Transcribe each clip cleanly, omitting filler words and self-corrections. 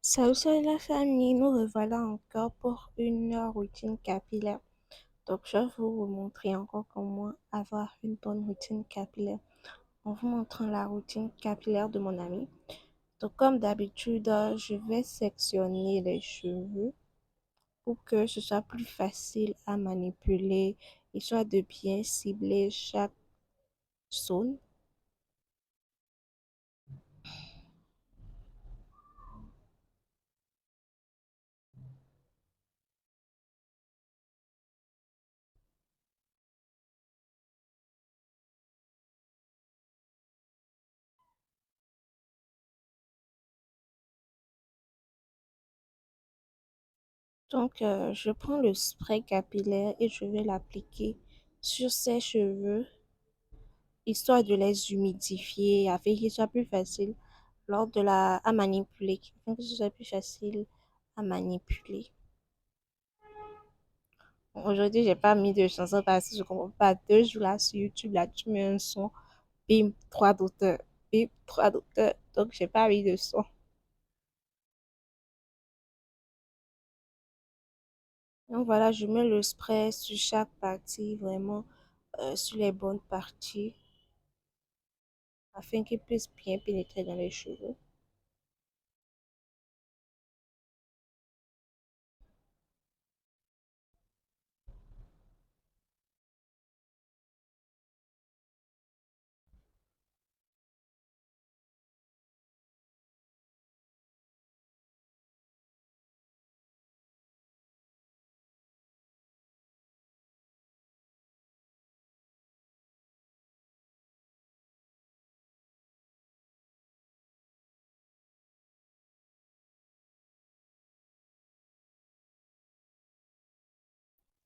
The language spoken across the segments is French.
Salut la famille, nous revoilà encore pour une routine capillaire. Donc, je vais vous montrer encore comment avoir une bonne routine capillaire en vous montrant la routine capillaire de mon ami. Donc, comme d'habitude, je vais sectionner les cheveux pour que ce soit plus facile à manipuler et soit de bien cibler chaque zone. Donc, je prends le spray capillaire et je vais l'appliquer sur ses cheveux histoire de les humidifier afin qu'il soit plus facile lors de à manipuler, afin que ce soit plus facile à manipuler. Bon, aujourd'hui, j'ai pas mis de chanson parce que je comprends pas. 2 jours là sur YouTube, là, tu mets un son, bim, trois d'auteurs, bim, trois d'auteurs. Donc, j'ai pas mis de son. Donc, voilà, je mets le spray sur chaque partie, vraiment, sur les bonnes parties, afin qu'il puisse bien pénétrer dans les cheveux.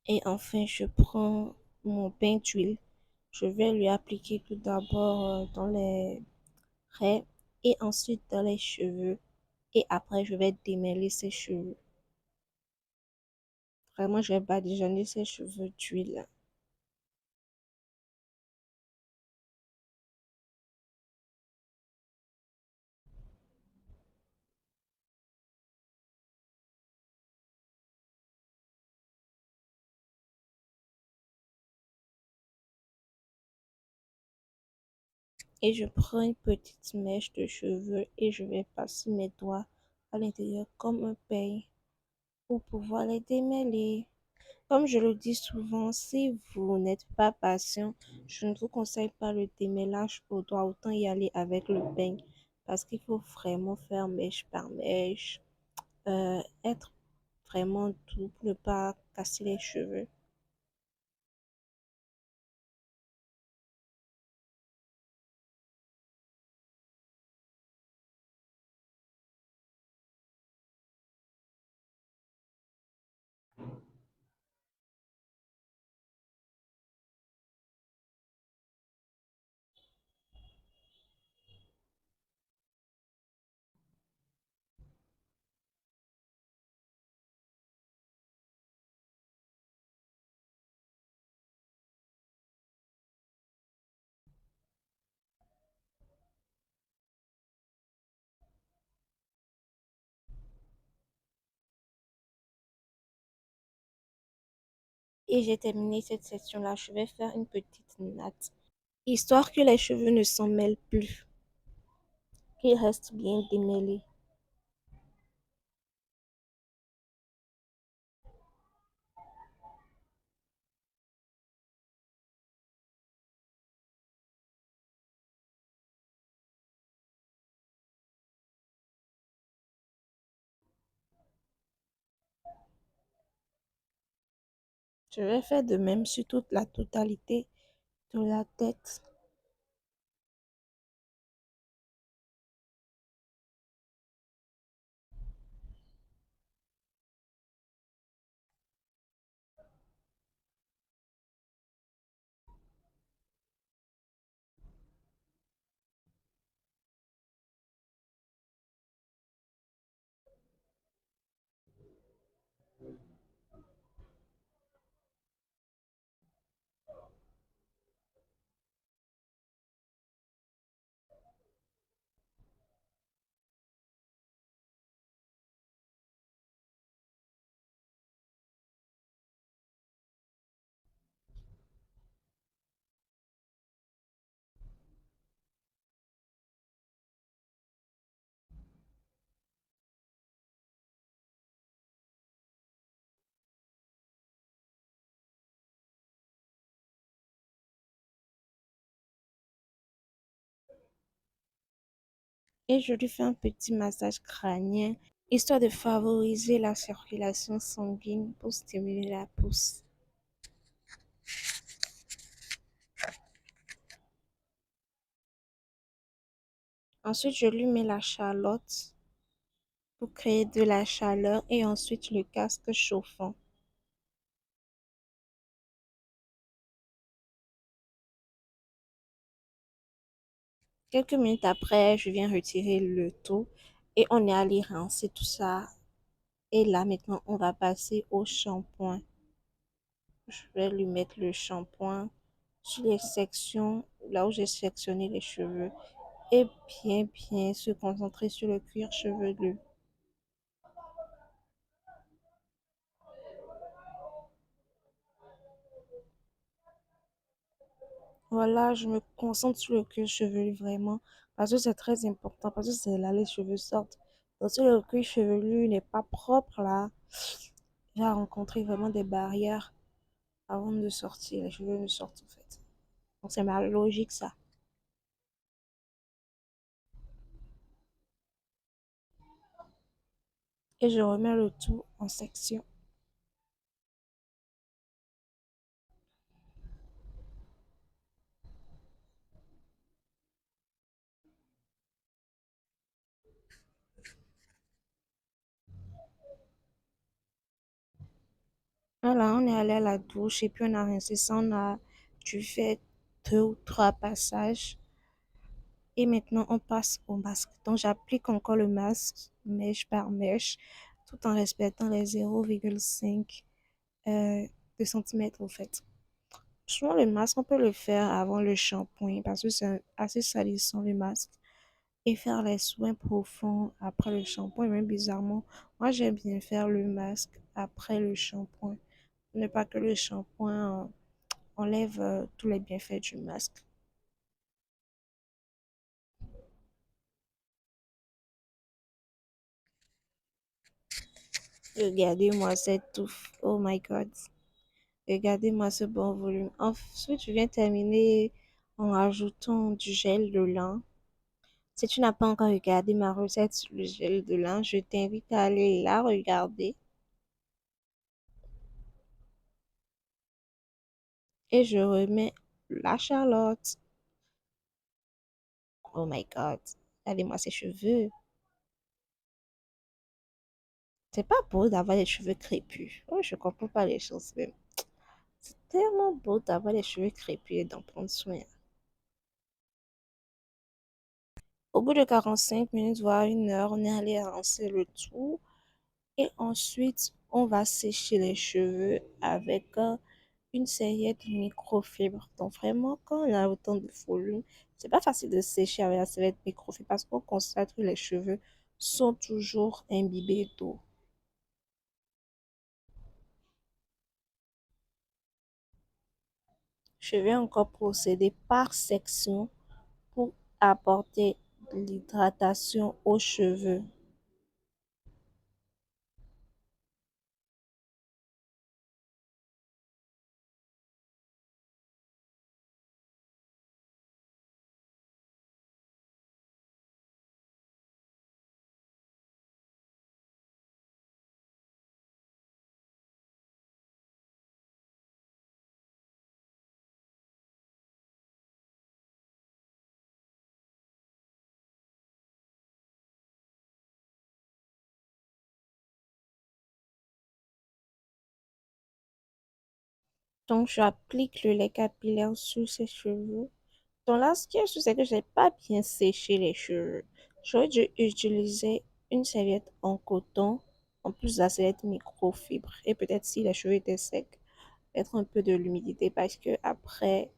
Et enfin, je prends mon pain d'huile. Je vais lui appliquer tout d'abord dans les raies et ensuite dans les cheveux. Et après, je vais démêler ses cheveux. Vraiment, je vais badigeonner ses cheveux d'huile. Et je prends une petite mèche de cheveux et je vais passer mes doigts à l'intérieur comme un peigne pour pouvoir les démêler. Comme je le dis souvent, si vous n'êtes pas patient, je ne vous conseille pas le démêlage au doigt, autant y aller avec le peigne parce qu'il faut vraiment faire mèche par mèche, être vraiment doux pour ne pas casser les cheveux. Et j'ai terminé cette section-là, je vais faire une petite natte, histoire que les cheveux ne s'en mêlent plus, qu'ils restent bien démêlés. Je vais faire de même sur toute la totalité de la tête. et je lui fais un petit massage crânien, histoire de favoriser la circulation sanguine pour stimuler la pousse. Ensuite, je lui mets la charlotte pour créer de la chaleur et ensuite le casque chauffant. Quelques minutes après, je viens retirer le tout et on est allé rincer tout ça. Et là, maintenant, on va passer au shampoing. Je vais lui mettre le shampoing sur les sections, là où j'ai sectionné les cheveux, et bien se concentrer sur le cuir chevelu. Voilà, je me concentre sur le cuir chevelu vraiment, parce que c'est très important, parce que c'est là les cheveux sortent. Donc, si le cuir chevelu n'est pas propre, là, il va rencontrer vraiment des barrières avant de sortir. Les cheveux ne sortent en fait. Donc, c'est ma logique, ça. Et je remets le tout en section. Voilà, on est allé à la douche et puis on a rincé ça, on a dû faire deux ou trois passages. Et maintenant, on passe au masque. Donc, j'applique encore le masque, mèche par mèche, tout en respectant les 0,5 de centimètres, au fait. Souvent, le masque, on peut le faire avant le shampoing parce que c'est assez salissant, le masque. Et faire les soins profonds après le shampoing, même bizarrement, moi, j'aime bien faire le masque après le shampoing. Ne pas que le shampoing enlève tous les bienfaits du masque. Regardez-moi cette touffe. Oh my God. Regardez-moi ce bon volume. Ensuite, je viens terminer en ajoutant du gel de lin. Si tu n'as pas encore regardé ma recette sur le gel de lin, je t'invite à aller la regarder. Et je remets la Charlotte. Oh my God. Regardez-moi ses cheveux. C'est pas beau d'avoir les cheveux crépus. Oh, je comprends pas les choses même. C'est tellement beau d'avoir les cheveux crépus et d'en prendre soin. Au bout de 45 minutes, voire une heure, on est allé rincer le tout. Et ensuite, on va sécher les cheveux avec une serviette microfibre. Donc vraiment, quand on a autant de volume, c'est pas facile de sécher avec la serviette microfibre parce qu'on constate que les cheveux sont toujours imbibés d'eau. Je vais encore procéder par section pour apporter l'hydratation aux cheveux. Donc, j'applique le lait capillaire sur ses cheveux. Donc là, ce qui est sûr, c'est que j'ai pas bien séché les cheveux. J'aurais dû utiliser une serviette en coton, en plus de la serviette microfibre. Et peut-être si les cheveux étaient secs, mettre un peu de l'humidité parce que après,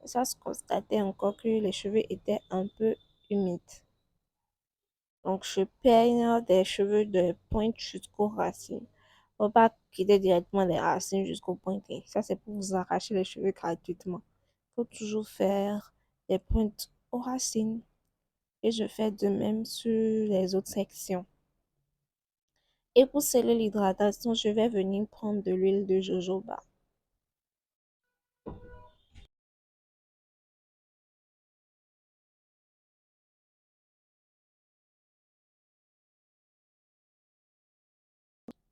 ça se constatait encore que les cheveux étaient un peu humides. Donc, je peigne des cheveux de pointe jusqu'aux racines. Faut pas quitter directement les racines jusqu'aux pointes. Ça, c'est pour vous arracher les cheveux gratuitement. Faut toujours faire des pointes aux racines. Et je fais de même sur les autres sections. Et pour sceller l'hydratation, je vais venir prendre de l'huile de jojoba.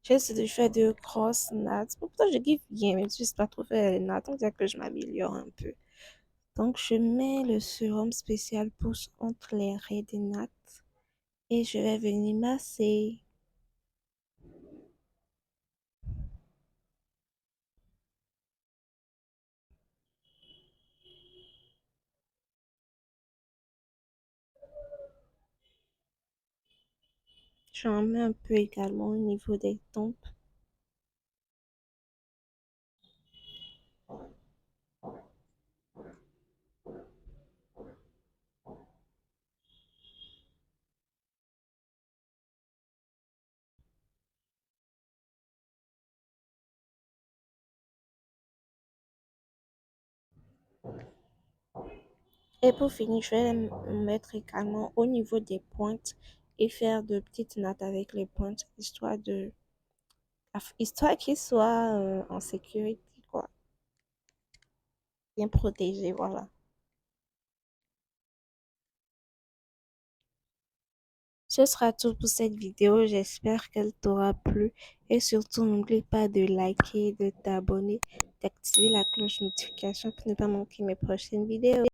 J'essaie de faire de grosses nattes. Pourtant, je kiffe bien, même si je sais pas trop faire les nattes. On dirait que je m'améliore un peu. Donc, je mets le sérum spécial pousse entre les raies des nattes et je vais venir masser. J'en mets un peu également au niveau des tempes. Et pour finir, je vais les mettre également au niveau des pointes et faire de petites nattes avec les pointes, histoire qu'ils soient en sécurité, quoi. Bien protégés, voilà. Ce sera tout pour cette vidéo. J'espère qu'elle t'aura plu. Et surtout, n'oublie pas de liker, de t'abonner, d'activer la cloche notification pour ne pas manquer mes prochaines vidéos.